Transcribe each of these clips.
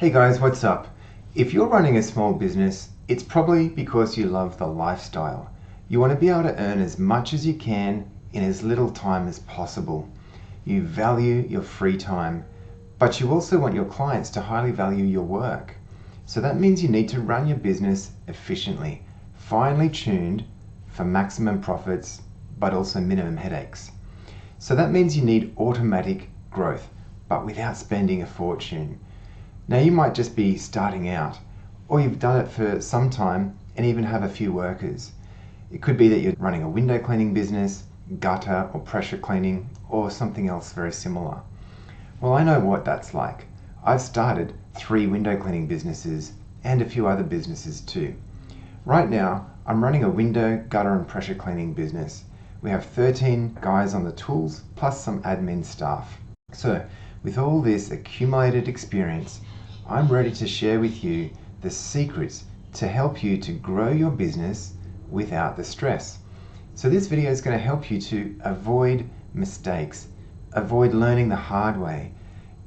Hey guys, what's up? If you're running a small business, it's probably because you love the lifestyle. You want to be able to earn as much as you can in as little time as possible. You value your free time, but you also want your clients to highly value your work. So that means you need to run your business efficiently, finely tuned for maximum profits, but also minimum headaches. So that means you need automatic growth, but without spending a fortune. Now you might just be starting out, or you've done it for some time and even have a few workers. It could be that you're running a window cleaning business, gutter or pressure cleaning, or something else very similar. Well, I know what that's like. I've started 3 window cleaning businesses and a few other businesses too. Right now, I'm running a window, gutter and pressure cleaning business. We have 13 guys on the tools, plus some admin staff. So, with all this accumulated experience, I'm ready to share with you the secrets to help you to grow your business without the stress. So this video is going to help you to avoid mistakes, avoid learning the hard way.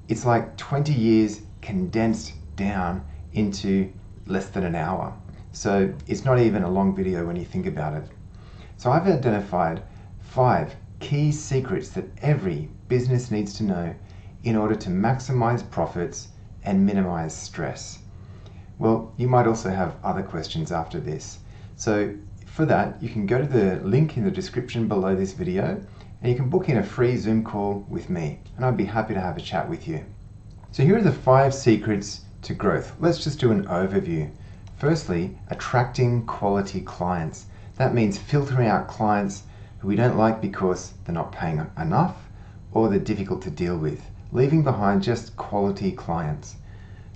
It's like 20 years condensed down into less than an hour. So it's not even a long video when you think about it. So I've identified 5 key secrets that every business needs to know in order to maximize profits and minimize stress. Well, you might also have other questions after this. So for that, you can go to the link in the description below this video and you can book in a free Zoom call with me and I'd be happy to have a chat with you. So here are the 5 secrets to growth. Let's just do an overview. Firstly, attracting quality clients. That means filtering out clients who we don't like because they're not paying enough or they're difficult to deal with, leaving behind just quality clients.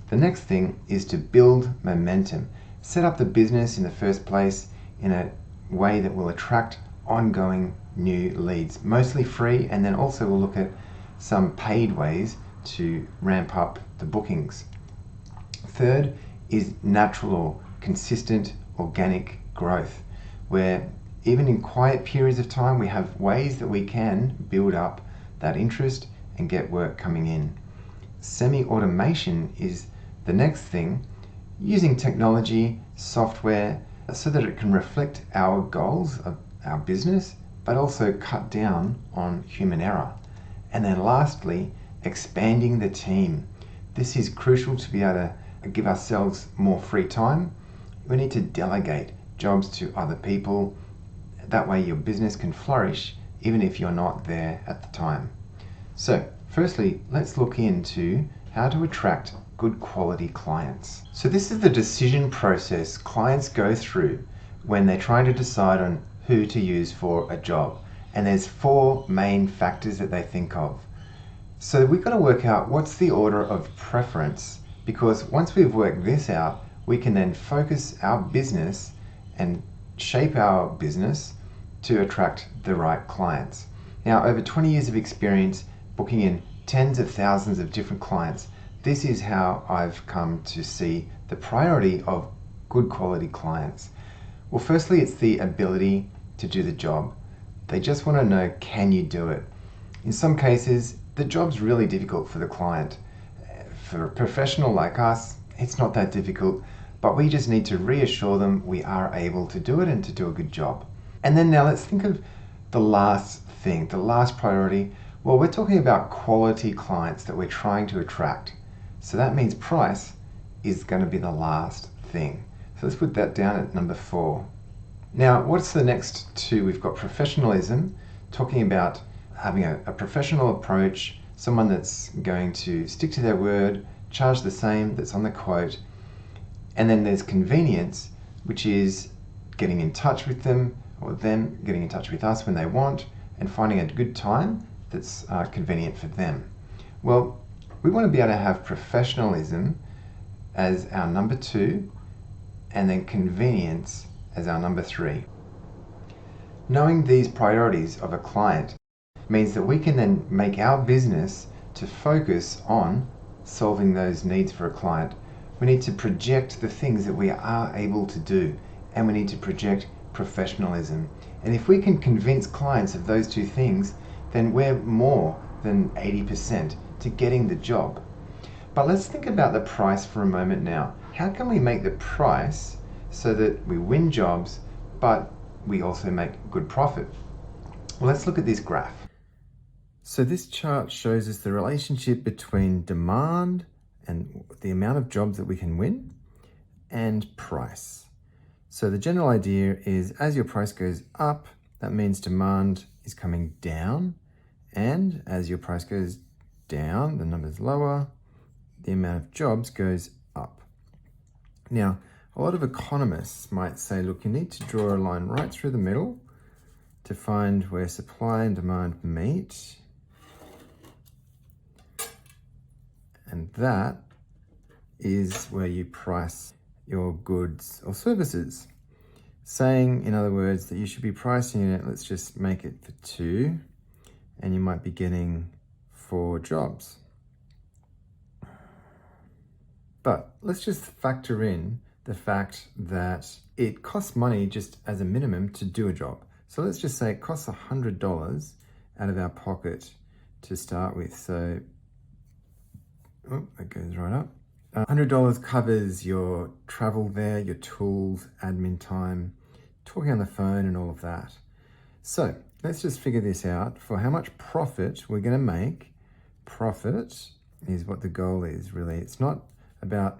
The next thing is to build momentum. Set up the business in the first place in a way that will attract ongoing new leads, mostly free, and then also we'll look at some paid ways to ramp up the bookings. Third is natural or consistent organic growth, where even in quiet periods of time we have ways that we can build up that interest and get work coming in. Semi-automation is the next thing, using technology, software, so that it can reflect our goals of our business, but also cut down on human error. And then lastly, expanding the team. This is crucial to be able to give ourselves more free time. We need to delegate jobs to other people. That way your business can flourish even if you're not there at the time. So firstly, let's look into how to attract good quality clients. So this is the decision process clients go through when they're trying to decide on who to use for a job. And there's 4 main factors that they think of. So we've got to work out what's the order of preference, because once we've worked this out, we can then focus our business and shape our business to attract the right clients. Now, over 20 years of experience booking in tens of thousands of different clients, this is how I've come to see the priority of good quality clients. Well, firstly, it's the ability to do the job. They just want to know, can you do it? In some cases, the job's really difficult for the client. For a professional like us, it's not that difficult, but we just need to reassure them we are able to do it and to do a good job. And then now let's think of the last thing, the last priority. Well, we're talking about quality clients that we're trying to attract. So that means price is going to be the last thing. So let's put that down at number 4. Now, what's the next 2? We've got professionalism, talking about having a professional approach, someone that's going to stick to their word, charge the same that's on the quote. And then there's convenience, which is getting in touch with them, or them getting in touch with us when they want, and finding a good time that's convenient for them. Well, we want to be able to have professionalism as our number 2, and then convenience as our number 3. Knowing these priorities of a client means that we can then make our business to focus on solving those needs for a client. We need to project the things that we are able to do, and we need to project professionalism. And if we can convince clients of those 2 things, then we're more than 80% to getting the job. But let's think about the price for a moment now. How can we make the price so that we win jobs, but we also make good profit? Well, let's look at this graph. So this chart shows us the relationship between demand and the amount of jobs that we can win and price. So the general idea is as your price goes up, that means demand is coming down. And as your price goes down, the number's lower, the amount of jobs goes up. Now, a lot of economists might say, look, you need to draw a line right through the middle to find where supply and demand meet. And that is where you price your goods or services. Saying, in other words, that you should be pricing it, let's just make it for 2, and you might be getting 4 jobs. But let's just factor in the fact that it costs money just as a minimum to do a job. So let's just say it costs $100 out of our pocket to start with. So, that goes right up. $100 covers your travel there, your tools, admin time, talking on the phone and all of that. So let's just figure this out for how much profit we're going to make. Profit is what the goal is, really. It's not about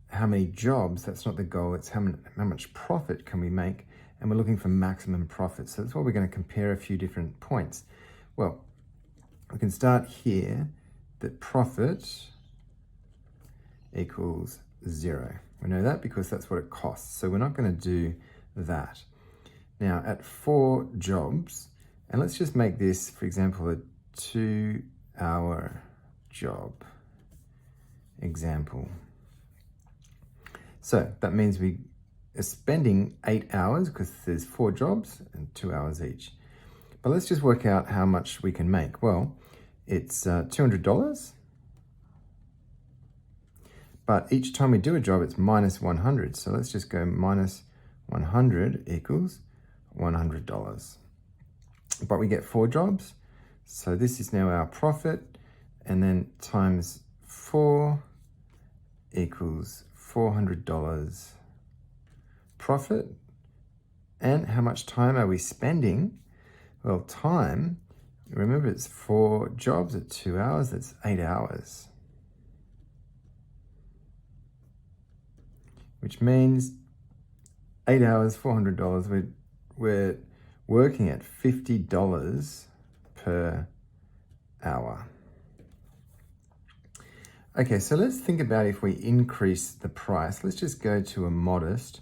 how many jobs, that's not the goal. It's how much profit can we make, and we're looking for maximum profit. So that's what we're going to compare a few different points. Well, we can start here that profit equals 0. We know that because that's what it costs. So we're not going to do that. Now at 4 jobs, and let's just make this, for example, a 2-hour job example. So that means we are spending 8 hours because there's 4 jobs and 2 hours each. But let's just work out how much we can make. Well, it's $200. But each time we do a job, it's minus 100. So let's just go minus 100 equals $100. But we get 4 jobs. So this is now our profit. And then times 4 equals $400 profit. And how much time are we spending? Well, time, remember it's 4 jobs at 2 hours, that's 8 hours. Which means 8 hours, $400. We're working at $50 per hour. Okay, so let's think about if we increase the price. Let's just go to a modest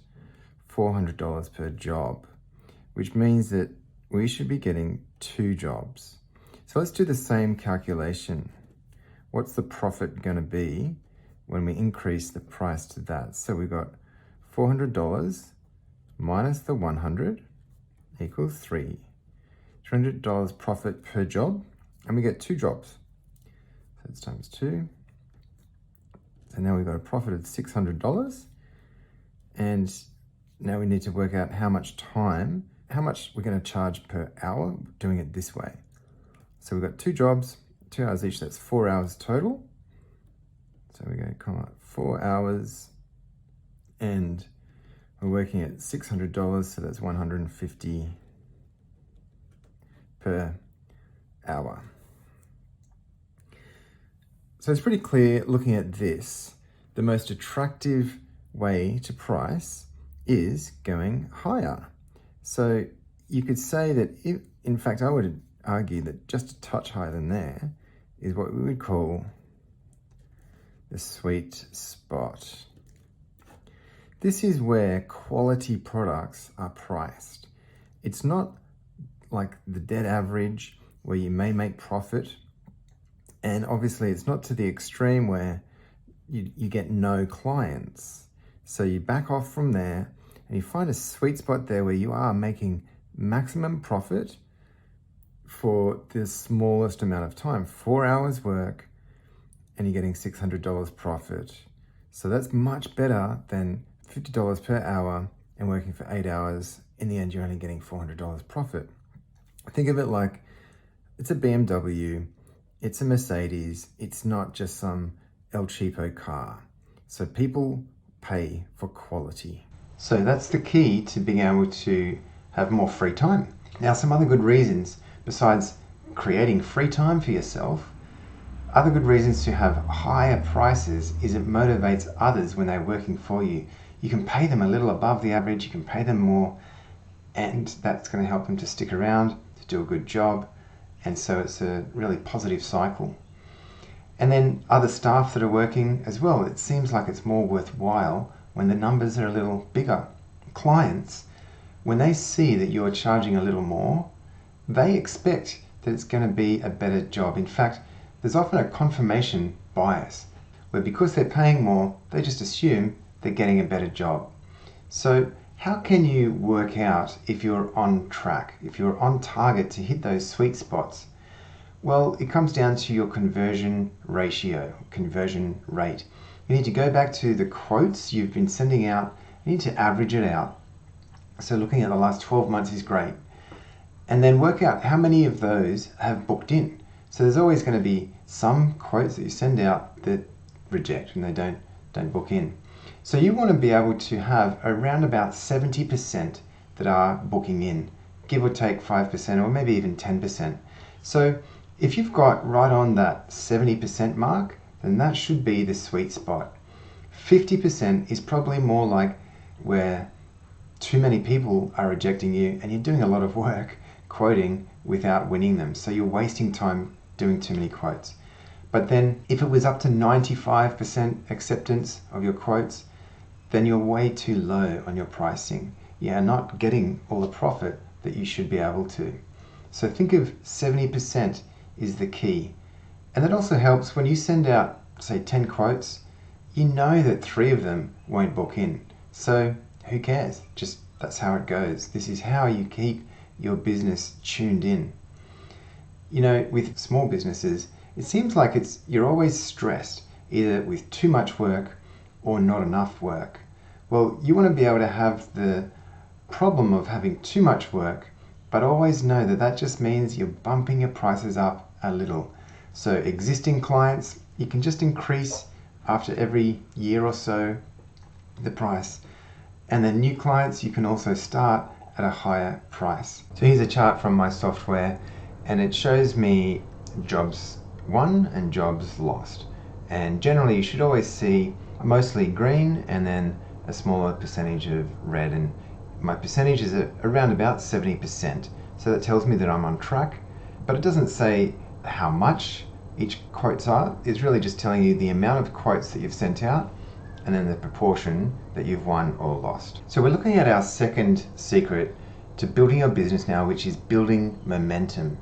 $400 per job, which means that we should be getting 2 jobs. So let's do the same calculation. What's the profit going to be when we increase the price to that? So we've got $400 minus the 100 equals 3. $300 profit per job, and we get 2 jobs. So it's times 2. So now we've got a profit of $600. And now we need to work out how much we're going to charge per hour doing it this way. So we've got 2 jobs, 2 hours each, that's 4 hours total. So we go, 4 hours, and we're working at $600, so that's $150 per hour. So it's pretty clear looking at this, the most attractive way to price is going higher. So you could say that, in fact, I would argue that just a touch higher than there is what we would call the sweet spot. This is where quality products are priced. It's not like the dead average where you may make profit. And obviously it's not to the extreme where you get no clients. So you back off from there and you find a sweet spot there where you are making maximum profit for the smallest amount of time. 4 hours work and you're getting $600 profit. So that's much better than $50 per hour and working for 8 hours. In the end, you're only getting $400 profit. Think of it like it's a BMW, it's a Mercedes, it's not just some El Cheapo car. So people pay for quality. So that's the key to being able to have more free time. Now, some other good reasons besides creating free time for yourself, other good reasons to have higher prices is it motivates others when they're working for you. You can pay them a little above the average, you can pay them more, and that's going to help them to stick around, to do a good job, and so it's a really positive cycle. And then other staff that are working as well, it seems like it's more worthwhile when the numbers are a little bigger. Clients, when they see that you're charging a little more, they expect that it's going to be a better job. In fact, there's often a confirmation bias where because they're paying more, they just assume they're getting a better job. So how can you work out if you're on track, if you're on target to hit those sweet spots? Well, it comes down to your conversion ratio, conversion rate. You need to go back to the quotes you've been sending out. You need to average it out. So looking at the last 12 months is great. And then work out how many of those have booked in. So there's always going to be some quotes that you send out that reject and they don't book in. So you want to be able to have around about 70% that are booking in, give or take 5% or maybe even 10%. So if you've got right on that 70% mark, then that should be the sweet spot. 50% is probably more like where too many people are rejecting you and you're doing a lot of work quoting without winning them. So you're wasting time doing too many quotes. But then if it was up to 95% acceptance of your quotes, then you're way too low on your pricing. You're not getting all the profit that you should be able to. So think of 70% is the key. And that also helps when you send out, say, 10 quotes, you know that 3 of them won't book in. So who cares? Just that's how it goes. This is how you keep your business tuned in. You know, with small businesses, it seems like you're always stressed, either with too much work or not enough work. Well, you want to be able to have the problem of having too much work, but always know that that just means you're bumping your prices up a little. So existing clients, you can just increase after every year or so the price. And then new clients, you can also start at a higher price. So here's a chart from my software and it shows me jobs won and jobs lost. And generally you should always see mostly green and then a smaller percentage of red, and my percentage is around about 70%. So that tells me that I'm on track, but it doesn't say how much each quotes are. It's really just telling you the amount of quotes that you've sent out and then the proportion that you've won or lost. So we're looking at our second secret to building your business now, which is building momentum.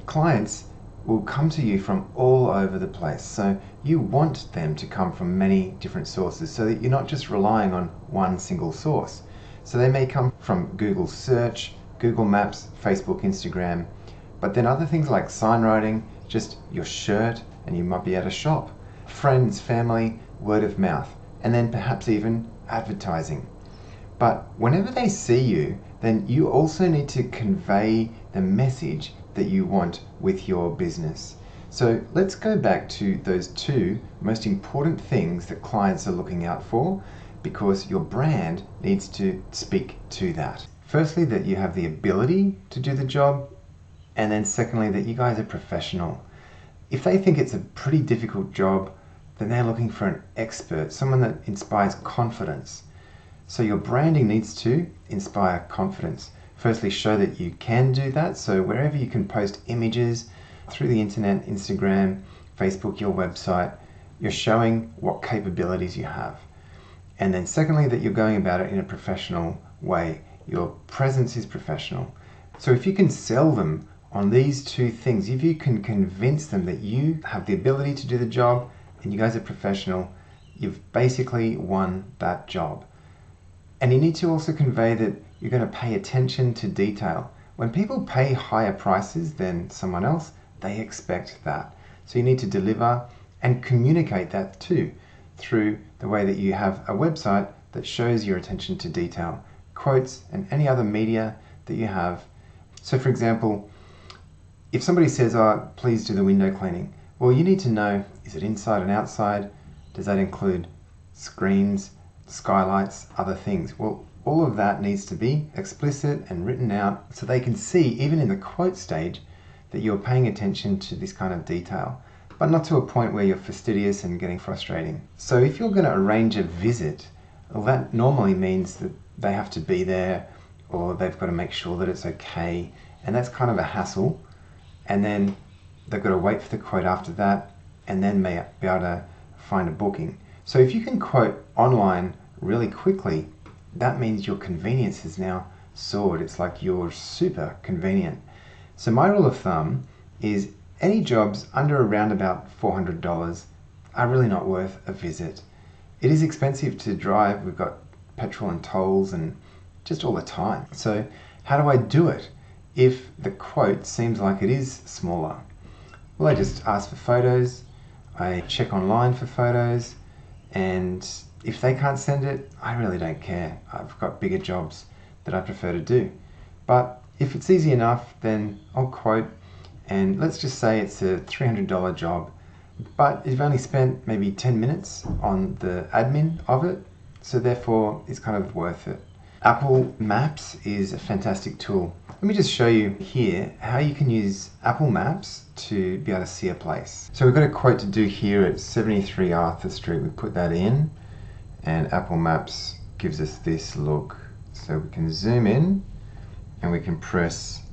Clients will come to you from all over the place. So you want them to come from many different sources so that you're not just relying on one single source. So they may come from Google search, Google Maps, Facebook, Instagram, but then other things like signwriting, just your shirt, and you might be at a shop, friends, family, word of mouth, and then perhaps even advertising. But whenever they see you, then you also need to convey the message that you want with your business. So let's go back to those 2 most important things that clients are looking out for, because your brand needs to speak to that. Firstly, that you have the ability to do the job, and then secondly, that you guys are professional. If they think it's a pretty difficult job, then they're looking for an expert, someone that inspires confidence. So your branding needs to inspire confidence. Firstly, show that you can do that. So wherever you can post images through the internet, Instagram, Facebook, your website, you're showing what capabilities you have. And then secondly, that you're going about it in a professional way. Your presence is professional. So if you can sell them on these 2 things, if you can convince them that you have the ability to do the job and you guys are professional, you've basically won that job. And you need to also convey that you're going to pay attention to detail. When people pay higher prices than someone else, they expect that. So you need to deliver and communicate that too, through the way that you have a website that shows your attention to detail, quotes, and any other media that you have. So for example, if somebody says, "Oh, please do the window cleaning," well, you need to know, is it inside and outside? Does that include screens, skylights, other things? Well, all of that needs to be explicit and written out so they can see, even in the quote stage, that you're paying attention to this kind of detail, but not to a point where you're fastidious and getting frustrating. So if you're going to arrange a visit, well, that normally means that they have to be there, or they've got to make sure that it's okay, and that's kind of a hassle. And then they've got to wait for the quote after that, and then may be able to find a booking. So if you can quote online really quickly, that means your convenience is now soared. It's like you're super convenient. So my rule of thumb is any jobs under around about $400 are really not worth a visit. It is expensive to drive. We've got petrol and tolls and just all the time. So how do I do it if the quote seems like it is smaller? Well, I just ask for photos, I check online for photos, and if they can't send it, I really don't care. I've got bigger jobs that I prefer to do. But if it's easy enough, then I'll quote, and let's just say it's a $300 job, but you've only spent maybe 10 minutes on the admin of it, so therefore it's kind of worth it. Apple Maps is a fantastic tool. Let me just show you here how you can use Apple Maps to be able to see a place. So we've got a quote to do here at 73 Arthur Street. We put that in, and Apple Maps gives us this look. So we can zoom in, and we can press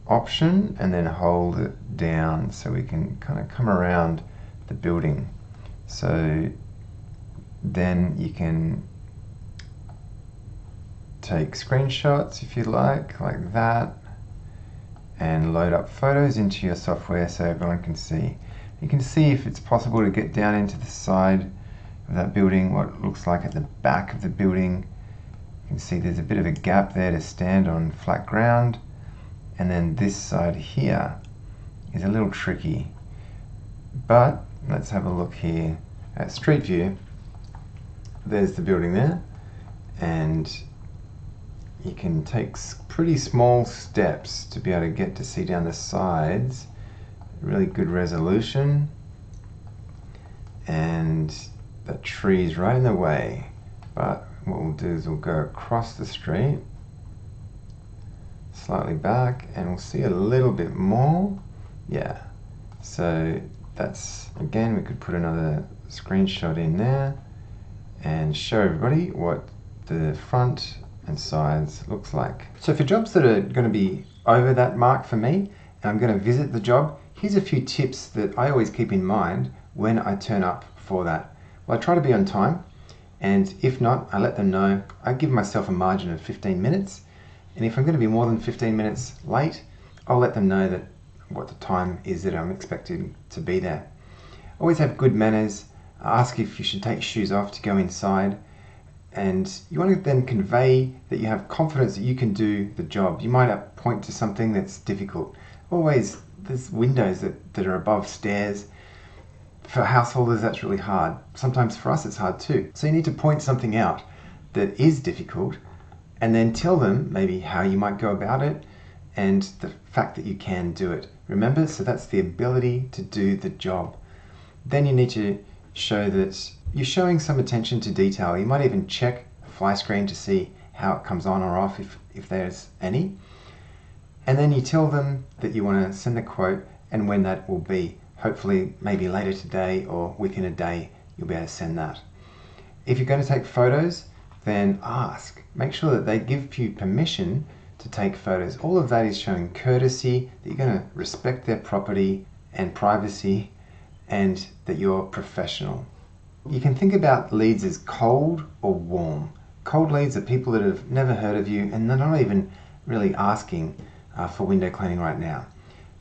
Option and then hold it down so we can kind of come around the building. So then you can take screenshots if you like that, and load up photos into your software so everyone can see. You can see if it's possible to get down into the side of that building, what it looks like at the back of the building. You can see there's a bit of a gap there to stand on flat ground, and then this side here is a little tricky. But let's have a look here at Street View. There's the building there, and you can take pretty small steps to be able to get to see down the sides. Really good resolution, and that tree's right in the way. But what we'll do is we'll go across the street, slightly back, and we'll see a little bit more. Yeah, so that's, again, we could put another screenshot in there and show everybody what the front and sides looks like. So for jobs that are going to be over that mark for me, and I'm going to visit the job, here's a few tips that I always keep in mind when I turn up for that. Well, I try to be on time, and if not, I let them know. I give myself a margin of 15 minutes, and if I'm going to be more than 15 minutes late, I'll let them know that what the time is that I'm expected to be there. Always have good manners. Ask if you should take shoes off to go inside, and you want to then convey that you have confidence that you can do the job. You might point to something that's difficult. Always, there's windows that are above stairs. For householders, that's really hard. Sometimes for us, it's hard too. So you need to point something out that is difficult, and then tell them maybe how you might go about it and the fact that you can do it. Remember, so that's the ability to do the job. Then you need to show that you're showing some attention to detail. You might even check the fly screen to see how it comes on or off if there's any. And then you tell them that you want to send the quote and when that will be. Hopefully maybe later today or within a day you'll be able to send that. If you're going to take photos, then ask. Make sure that they give you permission to take photos. All of that is showing courtesy, that you're going to respect their property and privacy, and that you're professional. You can think about leads as cold or warm. Cold leads are people that have never heard of you and they're not even really asking for window cleaning right now.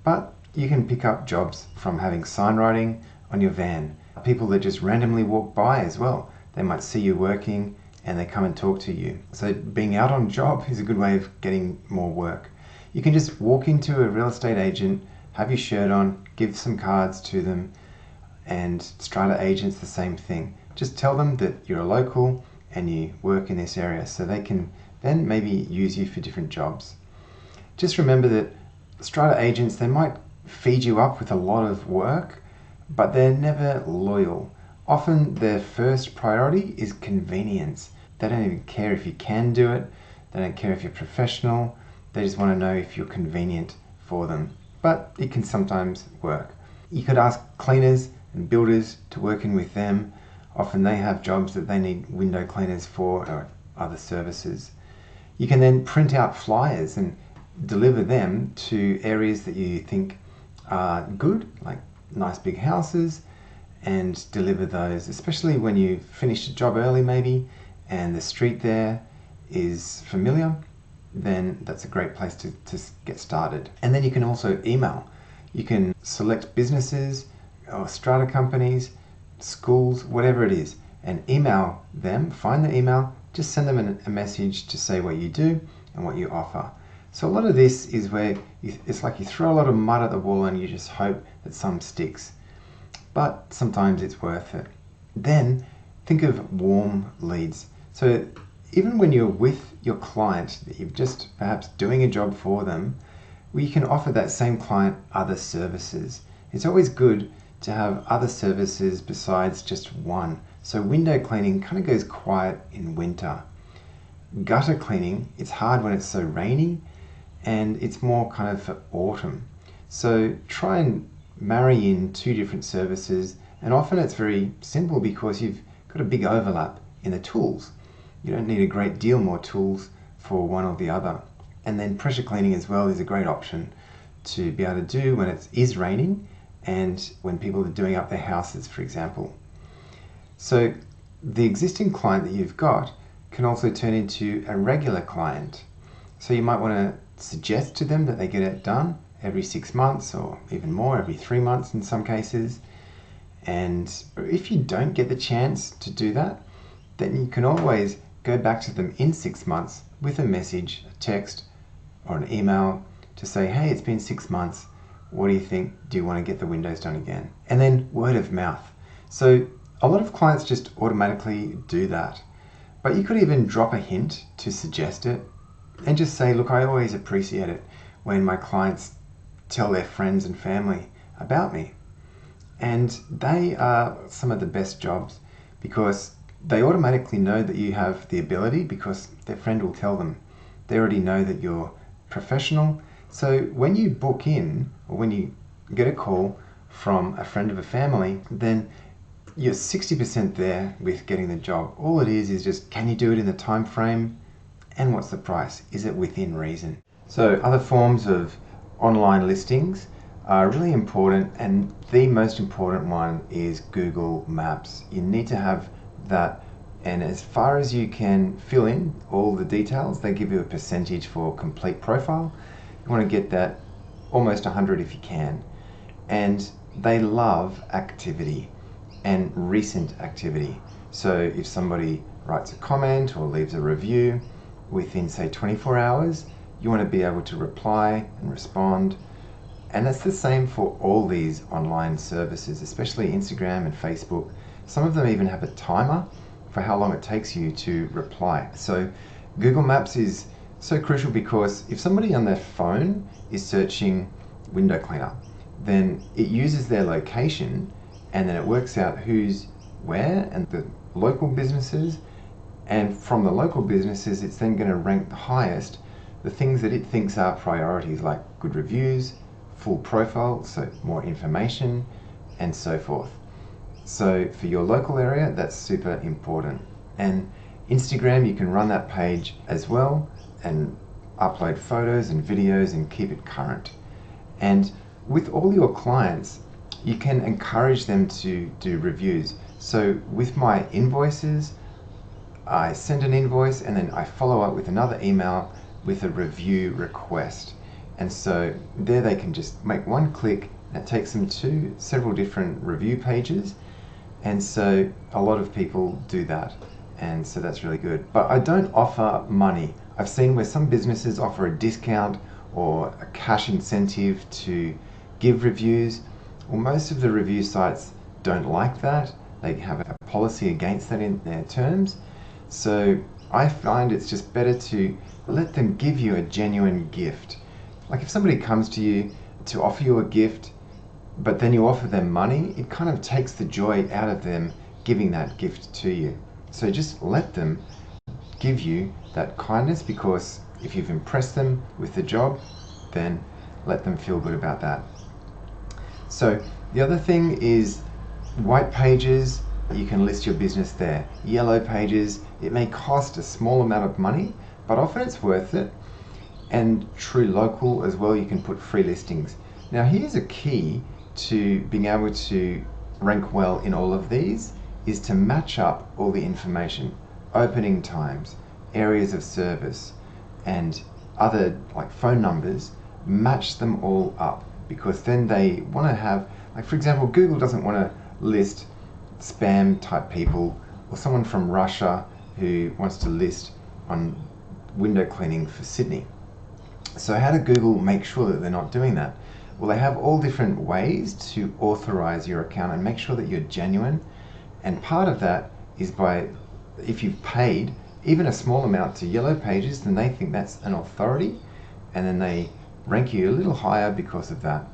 But you can pick up jobs from having sign writing on your van. People that just randomly walk by as well. They might see you working and they come and talk to you. So being out on job is a good way of getting more work. You can just walk into a real estate agent, have your shirt on, give some cards to them, and strata agents the same thing. Just tell them that you're a local and you work in this area so they can then maybe use you for different jobs. Just remember that strata agents, they might feed you up with a lot of work, but they're never loyal. often their first priority is convenience. They don't even care if you can do it. They don't care if you're professional. They just want to know if you're convenient for them. But it can sometimes work. You could ask cleaners and builders to work in with them. Often they have jobs that they need window cleaners for or other services. You can then print out flyers and deliver them to areas that you think are good, like nice big houses, and deliver those, especially when you finished a job early maybe and the street there is familiar, then that's a great place to get started. And then you can also email. You can select businesses or strata companies, schools, whatever it is, and email them, find the email, just send them a message to say what you do and what you offer. So a lot of this is where it's like you throw a lot of mud at the wall and you just hope that some sticks. But sometimes it's worth it. Then think of warm leads. So even when you're with your client that you're just perhaps doing a job for them, we can offer that same client other services. It's always good to have other services besides just one. So window cleaning kind of goes quiet in winter. Gutter cleaning, it's hard when it's so rainy, and it's more kind of for autumn. So try and marry in two different services, and often it's very simple because you've got a big overlap in the tools. You don't need a great deal more tools for one or the other. And then pressure cleaning as well is a great option to be able to do when it is raining and when people are doing up their houses, for example. So the existing client that you've got can also turn into a regular client. So you might want to suggest to them that they get it done every 6 months or even more, every 3 months in some cases. And if you don't get the chance to do that, then you can always go back to them in 6 months with a message, a text, or an email to say, hey, it's been 6 months. What do you think? Do you want to get the windows done again? And then word of mouth. So a lot of clients just automatically do that. But you could even drop a hint to suggest it and just say, look, I always appreciate it when my clients tell their friends and family about me. And they are some of the best jobs because they automatically know that you have the ability because their friend will tell them. They already know that you're professional. So when you book in or when you get a call from a friend of a family, then you're 60% there with getting the job. All it is just, can you do it in the time frame? And what's the price? Is it within reason? So other forms of online listings are really important, and the most important one is Google Maps. You need to have that, and as far as you can fill in all the details, they give you a percentage for complete profile. You want to get that almost 100 if you can. And they love activity and recent activity. So if somebody writes a comment or leaves a review within say 24 hours, you want to be able to reply and respond. And that's the same for all these online services, especially Instagram and Facebook. Some of them even have a timer for how long it takes you to reply. So Google Maps is so crucial because if somebody on their phone is searching window cleaner, then it uses their location and then it works out who's where and the local businesses. And from the local businesses, it's then going to rank the highest the things that it thinks are priorities, like good reviews, full profile, so more information, and so forth. So for your local area, that's super important. And Instagram, you can run that page as well and upload photos and videos and keep it current. And with all your clients, you can encourage them to do reviews. So with my invoices, I send an invoice and then I follow up with another email with a review request. And so there they can just make one click and it takes them to several different review pages. And so a lot of people do that. And so that's really good. But I don't offer money. I've seen where some businesses offer a discount or a cash incentive to give reviews. Well, most of the review sites don't like that. They have a policy against that in their terms. So I find it's just better to let them give you a genuine gift. Like if somebody comes to you to offer you a gift, but then you offer them money, it kind of takes the joy out of them giving that gift to you. So just let them give you that kindness, because if you've impressed them with the job, then let them feel good about that. So the other thing is white pages. You can list your business there. Yellow pages, it may cost a small amount of money, but often it's worth it. And true local as well, you can put free listings. Now here's a key to being able to rank well in all of these, is to match up all the information, opening times, areas of service, and other like phone numbers. Match them all up, because then they want to have, like for example, Google doesn't want to list spam type people or someone from Russia who wants to list on window cleaning for Sydney. So how did Google make sure that they're not doing that? Well, they have all different ways to authorize your account and make sure that you're genuine. And part of that is by, if you've paid even a small amount to Yellow Pages, then they think that's an authority, and then they rank you a little higher because of that.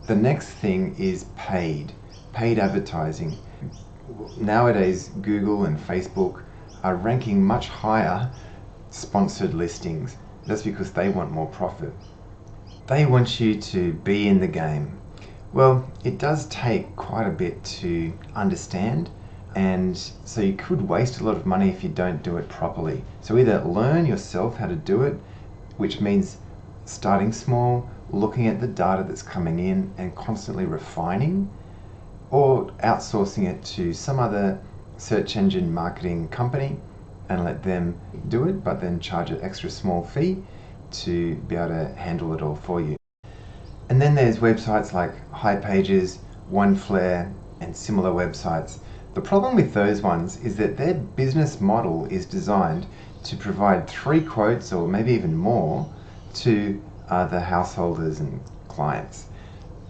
The next thing is paid advertising. Nowadays, Google and Facebook are ranking much higher sponsored listings. That's because they want more profit. They want you to be in the game. Well, it does take quite a bit to understand, and so you could waste a lot of money if you don't do it properly. So either learn yourself how to do it, which means starting small, looking at the data that's coming in and constantly refining, or outsourcing it to some other search engine marketing company and let them do it, but then charge an extra small fee to be able to handle it all for you. And then there's websites like High Pages, OneFlare, and similar websites. The problem with those ones is that their business model is designed to provide 3 quotes or maybe even more to the householders and clients.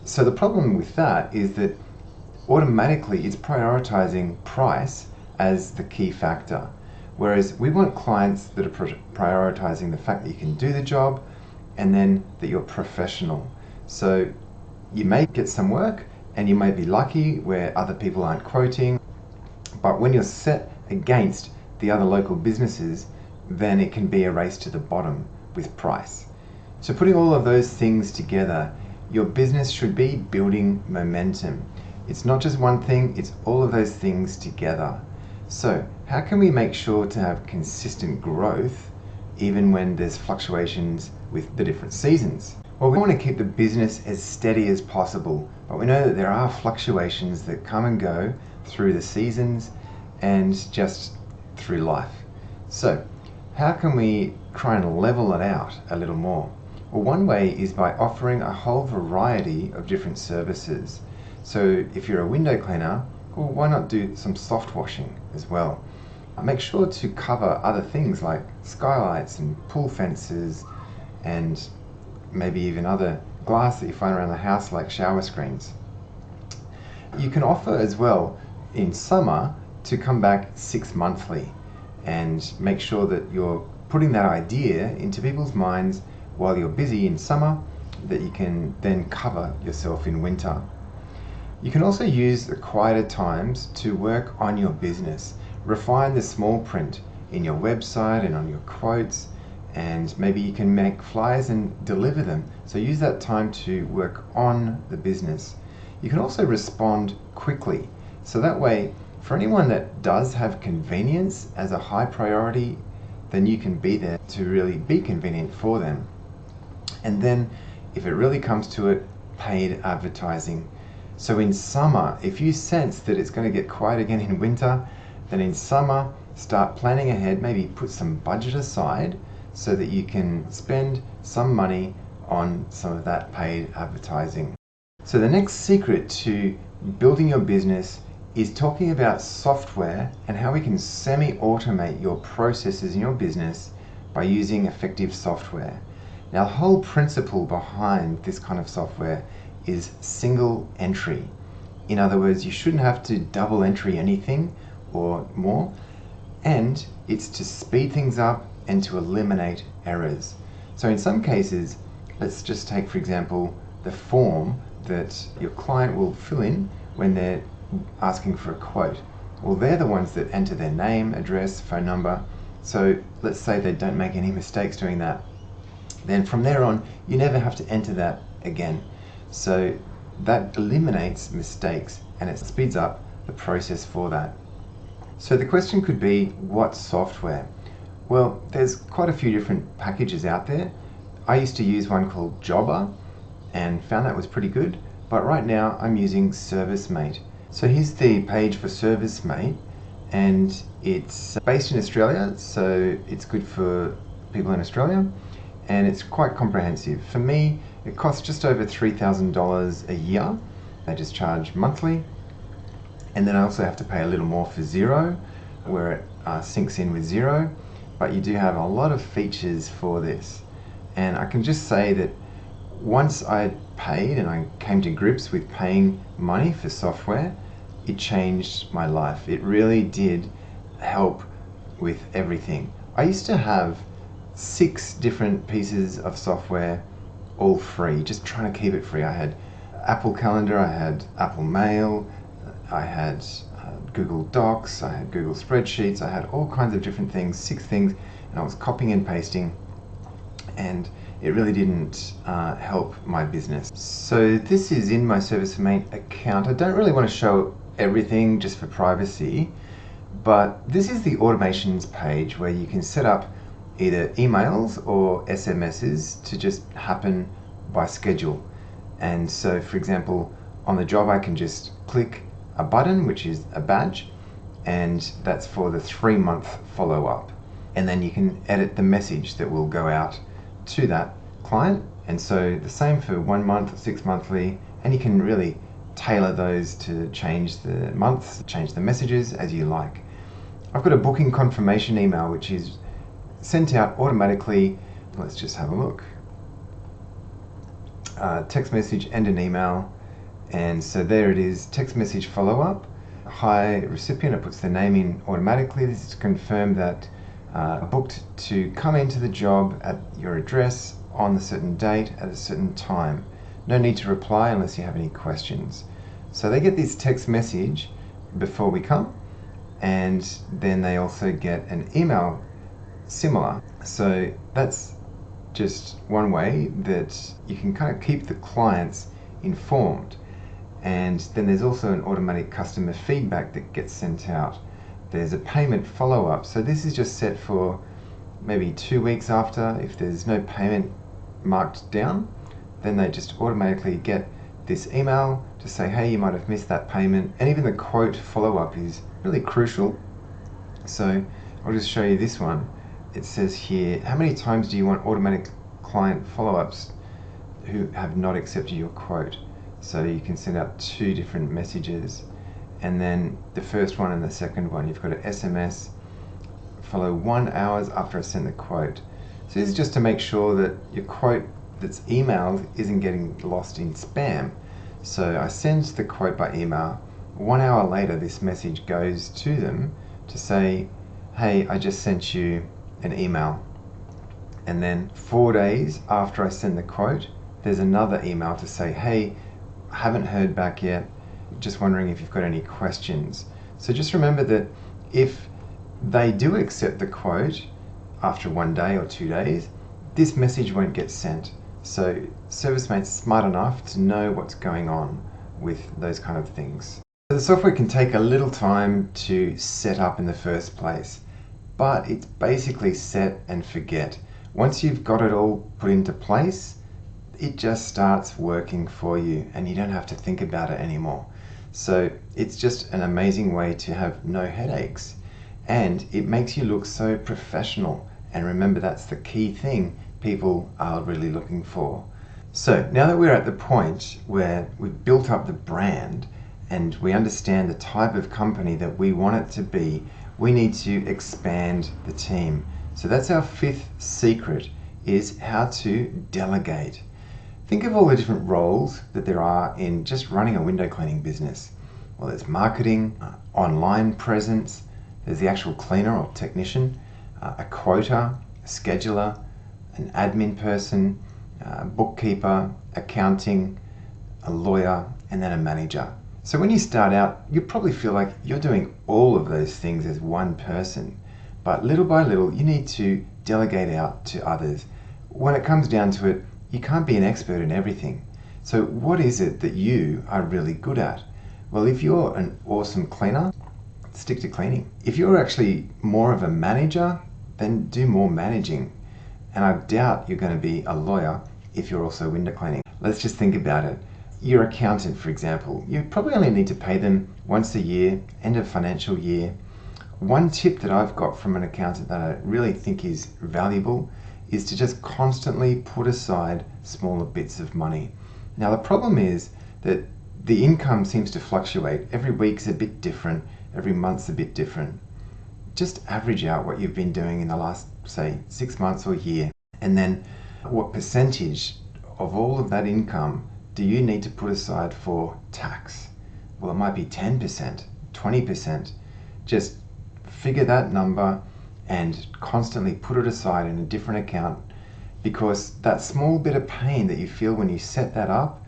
So the problem with that is that automatically it's prioritizing price as the key factor. Whereas we want clients that are prioritizing the fact that you can do the job and then that you're professional. So you may get some work and you may be lucky where other people aren't quoting, but when you're set against the other local businesses, then it can be a race to the bottom with price. So putting all of those things together, your business should be building momentum. It's not just one thing, it's all of those things together. So how can we make sure to have consistent growth even when there's fluctuations with the different seasons? Well, we want to keep the business as steady as possible, but we know that there are fluctuations that come and go through the seasons and just through life. So how can we try and level it out a little more? Well, one way is by offering a whole variety of different services. So if you're a window cleaner, well, why not do some soft washing as well? Make sure to cover other things like skylights and pool fences and maybe even other glass that you find around the house like shower screens. You can offer as well in summer to come back 6 monthly and make sure that you're putting that idea into people's minds while you're busy in summer, that you can then cover yourself in winter. You can also use the quieter times to work on your business. Refine the small print in your website and on your quotes, and maybe you can make flyers and deliver them. So use that time to work on the business. You can also respond quickly. So that way, for anyone that does have convenience as a high priority, then you can be there to really be convenient for them. And then if it really comes to it, paid advertising. So in summer, if you sense that it's going to get quiet again in winter, then in summer, start planning ahead, maybe put some budget aside so that you can spend some money on some of that paid advertising. So the next secret to building your business is talking about software and how we can semi-automate your processes in your business by using effective software. Now, the whole principle behind this kind of software is single entry. In other words, you shouldn't have to double entry anything or more, and it's to speed things up and to eliminate errors. So in some cases, let's just take, for example, the form that your client will fill in when they're asking for a quote. Well, they're the ones that enter their name, address, phone number. So let's say they don't make any mistakes doing that. Then from there on, you never have to enter that again. So that eliminates mistakes and it speeds up the process for that. So the question could be, what software? Well, there's quite a few different packages out there. I used to use one called Jobber and found that was pretty good, but right now I'm using ServiceMate. So here's the page for ServiceMate, and it's based in Australia, so it's good for people in Australia, and it's quite comprehensive. For me, it costs just over $3,000 a year. They just charge monthly, and then I also have to pay a little more for Xero, where it syncs in with Xero, but you do have a lot of features for this. And I can just say that once I paid and I came to grips with paying money for software, it changed my life. It really did help with everything. I used to have 6 different pieces of software, all free, just trying to keep it free. I had Apple Calendar, I had Apple Mail, I had Google Docs, I had Google Spreadsheets, I had all kinds of different things, 6 things, and I was copying and pasting, and it really didn't help my business. So this is in my ServiceMate account. I don't really want to show everything just for privacy, but this is the automations page where you can set up either emails or SMSs to just happen by schedule. And so, for example, on the job I can just click a button, which is a badge, and that's for the 3-month follow-up. And then you can edit the message that will go out to that client. And so the same for 1 month, 6 monthly, and you can really tailor those to change the months, change the messages as you like. I've got a booking confirmation email which is sent out automatically. Let's just have a look. Text message and an email, and so there it is, text message follow-up. Hi recipient, it puts their name in automatically. This is to confirm that booked to come into the job at your address on a certain date at a certain time. No need to reply unless you have any questions. So they get this text message before we come, and then they also get an email similar. So that's just one way that you can kind of keep the clients informed. And then there's also an automatic customer feedback that gets sent out. There's a payment follow-up. So this is just set for maybe 2 weeks after. If there's no payment marked down, then they just automatically get this email to say, hey, you might have missed that payment. And even the quote follow-up is really crucial. So I'll just show you this one. It says here, how many times do you want automatic client follow-ups who have not accepted your quote? So you can send out 2 different messages, and then the first one and the second one, you've got an SMS, follow 1 hour after I send the quote. So this is just to make sure that your quote that's emailed isn't getting lost in spam. So I send the quote by email. 1 hour later, this message goes to them to say, hey, I just sent you an email. And then 4 days after I send the quote, there's another email to say, hey, I haven't heard back yet, just wondering if you've got any questions. So just remember that if they do accept the quote after 1 day or 2 days, this message won't get sent. So ServiceMate's smart enough to know what's going on with those kind of things. The software can take a little time to set up in the first place, but it's basically set and forget. Once you've got it all put into place, it just starts working for you and you don't have to think about it anymore. So it's just an amazing way to have no headaches, and it makes you look so professional. And remember, that's the key thing people are really looking for. So now that we're at the point where we've built up the brand and we understand the type of company that we want it to be, we need to expand the team. So that's our 5th secret, is how to delegate. Think of all the different roles that there are in just running a window cleaning business. Well, there's marketing, online presence, there's the actual cleaner or technician, a quota, a scheduler, an admin person, a bookkeeper, accounting, a lawyer, and then a manager. So when you start out, you probably feel like you're doing all of those things as one person, but little by little, you need to delegate out to others. When it comes down to it, you can't be an expert in everything. So what is it that you are really good at? Well, if you're an awesome cleaner, stick to cleaning. If you're actually more of a manager, then do more managing. And I doubt you're going to be a lawyer if you're also window cleaning. Let's just think about it. Your accountant, for example, you probably only need to pay them once a year, end of financial year. One tip that I've got from an accountant that I really think is valuable is to just constantly put aside smaller bits of money. Now the problem is that the income seems to fluctuate. Every week's a bit different, every month's a bit different. Just average out what you've been doing in the last, say, 6 months or a year, and then what percentage of all of that income do you need to put aside for tax? Well, it might be 10%, 20%. Just figure that number and constantly put it aside in a different account, because that small bit of pain that you feel when you set that up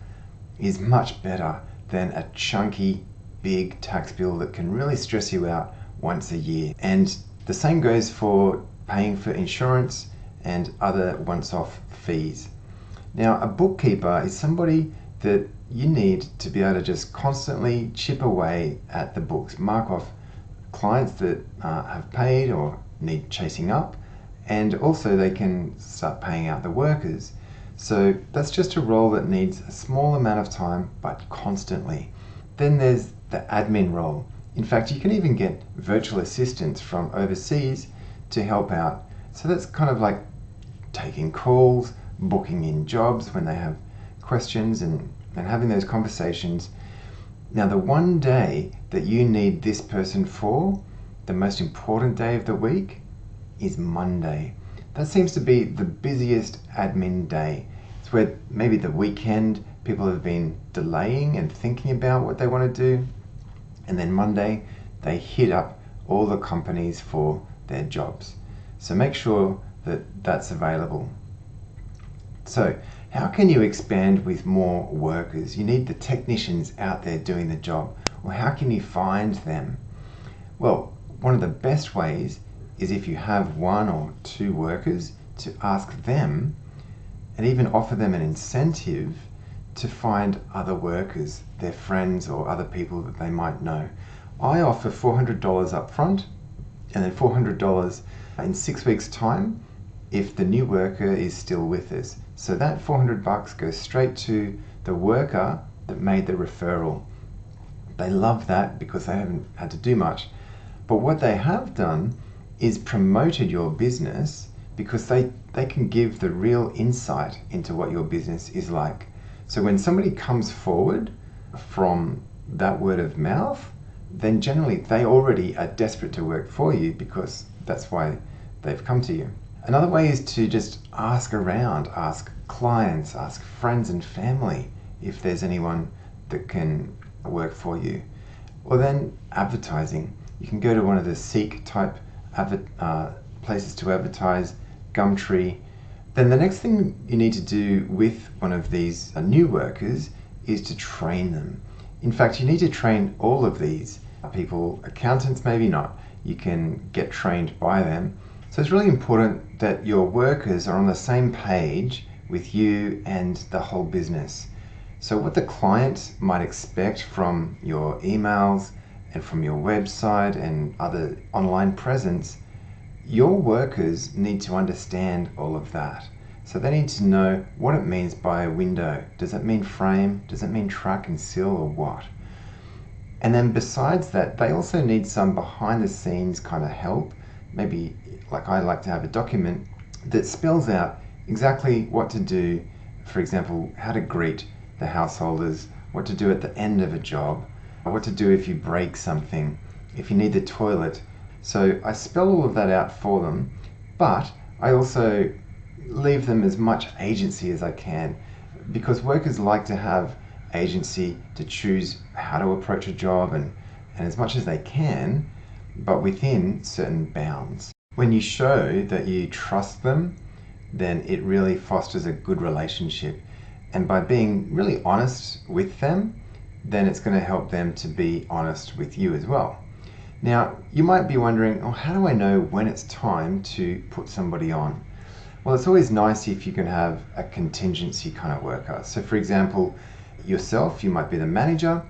is much better than a chunky, big tax bill that can really stress you out once a year. And the same goes for paying for insurance and other once-off fees. Now, a bookkeeper is somebody that you need to be able to just constantly chip away at the books, mark off clients that have paid or need chasing up, and also they can start paying out the workers. So that's just a role that needs a small amount of time, but constantly. Then there's the admin role. In fact, you can even get virtual assistants from overseas to help out. So that's kind of like taking calls, booking in jobs when they have questions, and having those conversations. Now, the one day that you need this person for, the most important day of the week, is Monday. That seems to be the busiest admin day. It's where maybe the weekend people have been delaying and thinking about what they want to do, and then Monday they hit up all the companies for their jobs. So make sure that that's available. So how can you expand with more workers? You need the technicians out there doing the job. Well, how can you find them? Well, one of the best ways is if you have 1 or 2 workers, to ask them and even offer them an incentive to find other workers, their friends or other people that they might know. I offer $400 up front and then $400 in 6 weeks' time if the new worker is still with us. So that $400 goes straight to the worker that made the referral. They love that because they haven't had to do much. But what they have done is promoted your business, because they can give the real insight into what your business is like. So when somebody comes forward from that word of mouth, then generally they already are desperate to work for you, because that's why they've come to you. Another way is to just ask around, ask clients, ask friends and family if there's anyone that can work for you. Or then advertising. You can go to one of the Seek type places to advertise, Gumtree. Then the next thing you need to do with one of these new workers is to train them. In fact, you need to train all of these people. Accountants, maybe not. You can get trained by them. So it's really important that your workers are on the same page with you and the whole business. So what the client might expect from your emails and from your website and other online presence, your workers need to understand all of that. So they need to know what it means by a window. Does it mean frame? Does it mean track and seal, or what? And then besides that, they also need some behind the scenes kind of help. Maybe, like I like to have a document that spells out exactly what to do. For example, how to greet the householders, what to do at the end of a job, what to do if you break something, if you need the toilet. So I spell all of that out for them, but I also leave them as much agency as I can, because workers like to have agency to choose how to approach a job and as much as they can, but within certain bounds. When you show that you trust them, then it really fosters a good relationship. And by being really honest with them, then it's going to help them to be honest with you as well. Now, you might be wondering, oh, how do I know when it's time to put somebody on? Well, it's always nice if you can have a contingency kind of worker. So for example, yourself, you might be the manager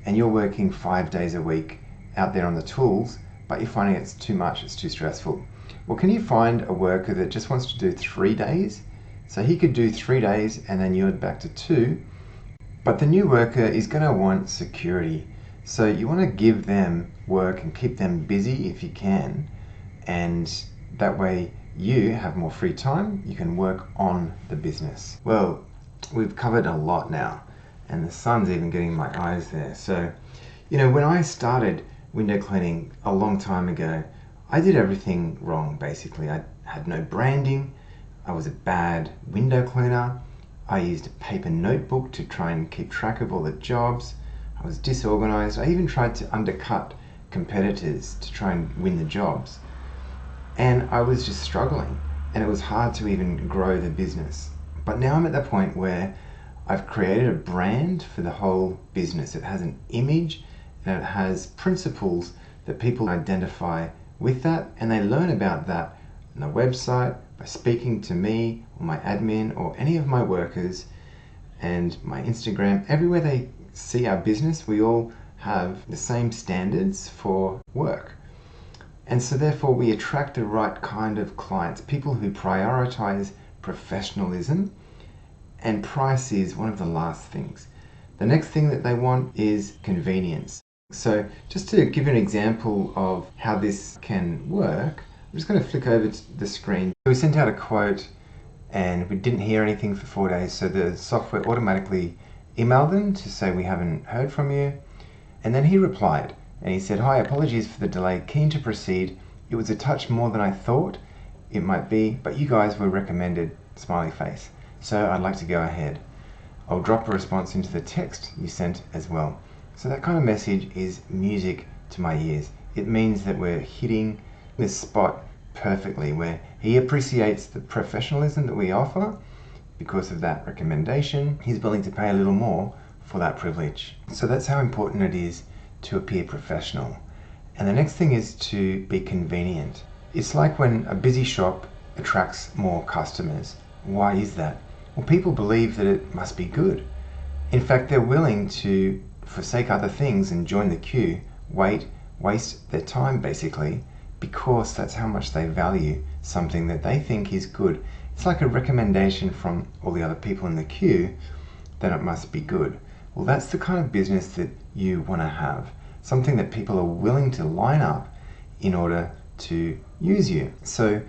and you're working 5 days a week out there on the tools, but you're finding it's too much, it's too stressful. Well, can you find a worker that just wants to do 3 days? So he could do 3 days and then you're back to 2. But the new worker is going to want security. So you want to give them work and keep them busy if you can. And that way you have more free time. You can work on the business. Well, we've covered a lot now. And the sun's even getting my eyes there. So, you know, when I started window cleaning a long time ago, I did everything wrong, basically. I had no branding. I was a bad window cleaner. I used a paper notebook to try and keep track of all the jobs. I was disorganized. I even tried to undercut competitors to try and win the jobs. And I was just struggling, and it was hard to even grow the business. But now I'm at the point where I've created a brand for the whole business. It has an image and it has principles that people identify with that, and they learn about that on the website by speaking to me or my admin or any of my workers, and my Instagram. Everywhere they see our business, we all have the same standards for work. And so therefore we attract the right kind of clients, people who prioritize professionalism, and price is one of the last things. The next thing that they want is convenience. So just to give you an example of how this can work, I'm just going to flick over to the screen. We sent out a quote and we didn't hear anything for 4 days, so the software automatically emailed them to say we haven't heard from you. And then he replied and he said, "Hi, apologies for the delay, keen to proceed. It was a touch more than I thought it might be, but you guys were recommended, smiley face. So I'd like to go ahead. I'll drop a response into the text you sent as well." So that kind of message is music to my ears. It means that we're hitting this spot perfectly, where he appreciates the professionalism that we offer. Because of that recommendation, he's willing to pay a little more for that privilege. So that's how important it is to appear professional. And the next thing is to be convenient. It's like when a busy shop attracts more customers. Why is that? Well, people believe that it must be good. In fact, they're willing to forsake other things and join the queue, waste their time basically, because that's how much they value something that they think is good. It's like a recommendation from all the other people in the queue, then it must be good. Well, that's the kind of business that you want to have. Something that people are willing to line up in order to use you. So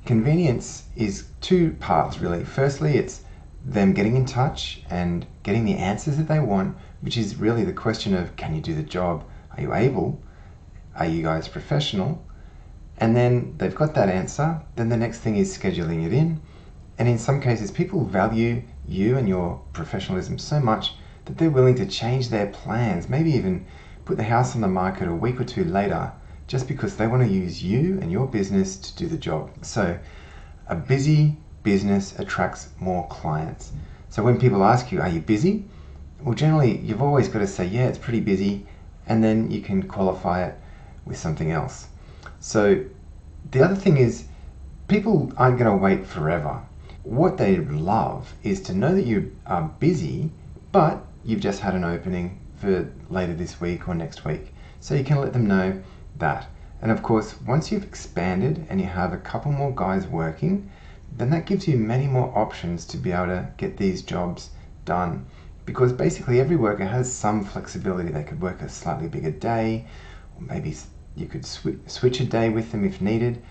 convenience is 2 parts really. Firstly, it's them getting in touch and getting the answers that they want, which is really the question of, can you do the job? Are you able? Are you guys professional? And then they've got that answer. Then the next thing is scheduling it in. And in some cases, people value you and your professionalism so much that they're willing to change their plans, maybe even put the house on the market a week or 2 later, just because they want to use you and your business to do the job. So a busy business attracts more clients. So when people ask you, are you busy? Well, generally, you've always got to say, yeah, it's pretty busy, and then you can qualify it with something else. So the other thing is, people aren't going to wait forever. What they love is to know that you are busy, but you've just had an opening for later this week or next week. So you can let them know that. And of course, once you've expanded and you have a couple more guys working, then that gives you many more options to be able to get these jobs done. Because basically every worker has some flexibility. They could work a slightly bigger day, or maybe you could switch a day with them if needed,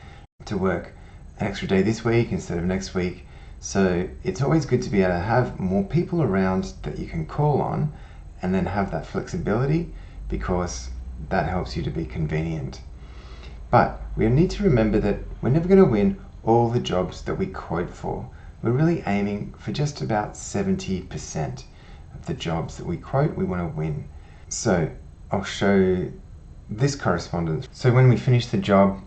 to work an extra day this week instead of next week. So it's always good to be able to have more people around that you can call on, and then have that flexibility, because that helps you to be convenient. But we need to remember that we're never going to win all the jobs that we quote for. We're really aiming for just about 70% of the jobs that we quote, we want to win. So I'll show this correspondence. So when we finish the job,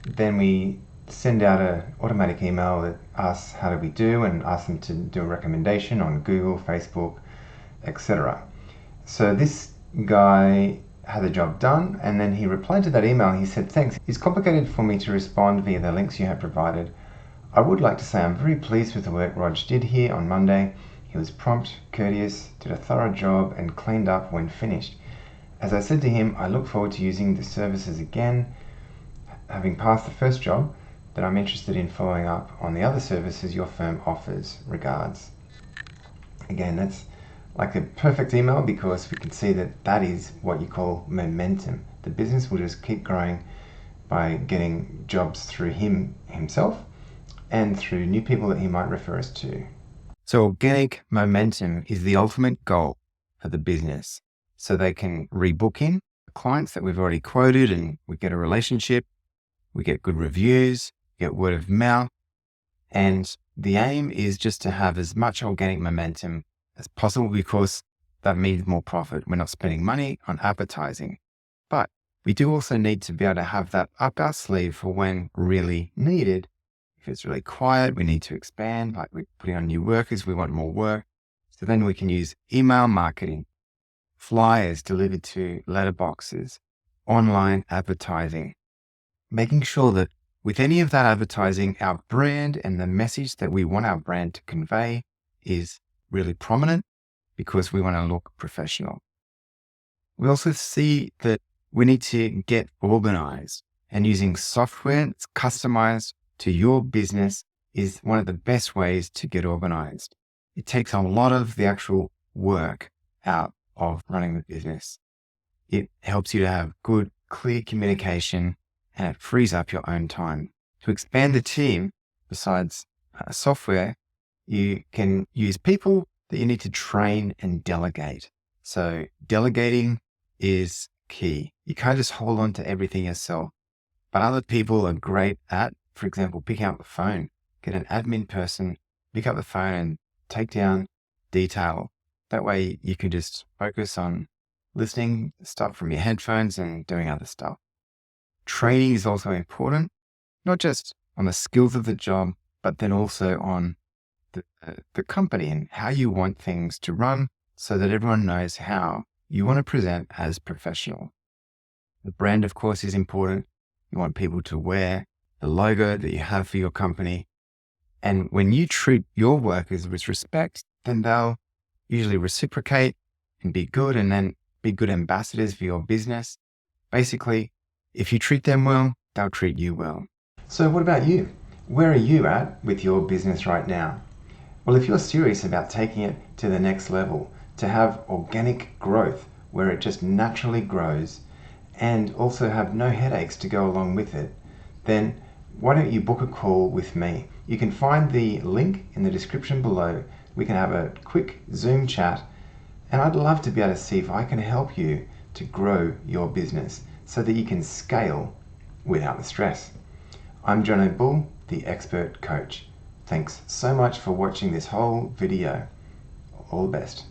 then we send out an automatic email that asks how did we do, and ask them to do a recommendation on Google, Facebook, etc. So this guy had the job done, and then he replied to that email. He said, "Thanks. It's complicated for me to respond via the links you have provided. I would like to say I'm very pleased with the work Rog did here on Monday. He was prompt, courteous, did a thorough job, and cleaned up when finished. As I said to him, I look forward to using the services again. Having passed the first job, that I'm interested in following up on the other services your firm offers. Regards." Again, that's like a perfect email, because we can see that that is what you call momentum. The business will just keep growing by getting jobs through himself and through new people that he might refer us to. So organic momentum is the ultimate goal for the business. So they can rebook in clients that we've already quoted, and we get a relationship, we get good reviews, get word of mouth. And the aim is just to have as much organic momentum as possible, because that means more profit. We're not spending money on advertising, but we do also need to be able to have that up our sleeve for when really needed. If it's really quiet, we need to expand, like we're putting on new workers, we want more work. So then we can use email marketing, flyers delivered to letterboxes, online advertising, making sure that with any of that advertising, our brand and the message that we want our brand to convey is really prominent, because we want to look professional. We also see that we need to get organized, and using software that's customized to your business is one of the best ways to get organized. It takes a lot of the actual work out of running the business. It helps you to have good, clear communication, and it frees up your own time. To expand the team, besides software, you can use people that you need to train and delegate. So delegating is key. You can't just hold on to everything yourself, but other people are great at, for example, picking up the phone. Get an admin person, pick up the phone and take down detail. That way you can just focus on listening stuff from your headphones and doing other stuff. Training is also important, not just on the skills of the job, but then also on the company and how you want things to run, so that everyone knows how you want to present as professional. The brand, of course, is important. You want people to wear the logo that you have for your company. And when you treat your workers with respect, then they'll usually reciprocate and be good, and then be good ambassadors for your business. Basically, if you treat them well, they'll treat you well. So what about you? Where are you at with your business right now? Well, if you're serious about taking it to the next level, to have organic growth where it just naturally grows, and also have no headaches to go along with it, then why don't you book a call with me? You can find the link in the description below. We can have a quick Zoom chat, and I'd love to be able to see if I can help you to grow your business so that you can scale without the stress. I'm Jono Bull, the Xprt Coach. Thanks so much for watching this whole video. All the best.